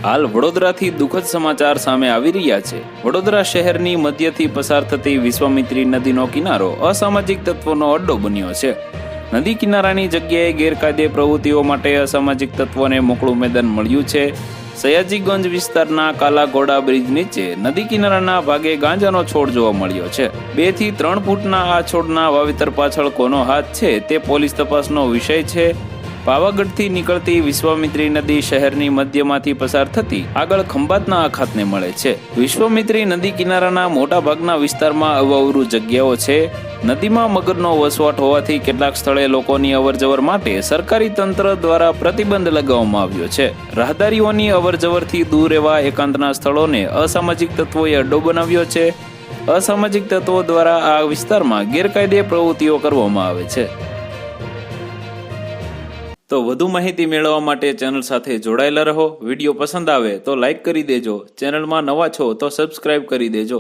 હાલ વડોદરાથી દુઃખદ સમાચાર સામે આવી રહ્યા છે। વડોદરા શહેરની મધ્યથી પસાર થતી વિશ્વામિત્રી નદીનો કિનારો અસામાજિક તત્વોનો અડ્ડો બન્યો છે। નદી કિનારાની જગ્યાએ ગેરકાયદે પ્રવૃત્તિઓ માટે અસામાજિક તત્વોને મોકળું મેદાન મળ્યું છે। સયાજીગંજ વિસ્તારના કાલા ઘોડા બ્રિજ નીચે નદી કિનારાના ભાગે ગાંજાનો છોડ જોવા મળ્યો છે। 2 થી 3 ફૂટના આ છોડના વાવેતર પાછળ કોનો હાથ છે તે પોલીસ તપાસનો વિષય છે। પાવાગઢથી નીકળતી વિશ્વામિત્રી નદી શહેરની મધ્યમાંથી પસાર થતી આગળ ખંભાતના અખાતને મળે છે। વિશ્વામિત્રી નદી કિનારાના મોટા ભાગના વિસ્તારમાં અવાવરૂ જગ્યાઓ છે। નદીમાં મગરનો વસવાટ હોવાથી કેટલાક સ્થળે લોકોની અવરજવર માટે સરકારી તંત્ર દ્વારા પ્રતિબંધ લગાવવામાં આવ્યો છે। રાહદારીઓની અવરજવરથી દૂર એવા એકાંતના સ્થળોને અસામાજિક તત્વોએ અડ્ડો બનાવ્યો છે। અસામાજિક તત્વો દ્વારા આ વિસ્તારમાં ગેરકાયદે પ્રવૃત્તિઓ કરવામાં આવે છે। તો વધુ માહિતી મેળવવા માટે ચેનલ સાથે જોડાયેલા રહો। વિડીયો પસંદ આવે તો લાઈક કરી દેજો। ચેનલમાં નવા છો તો સબસ્ક્રાઇબ કરી દેજો।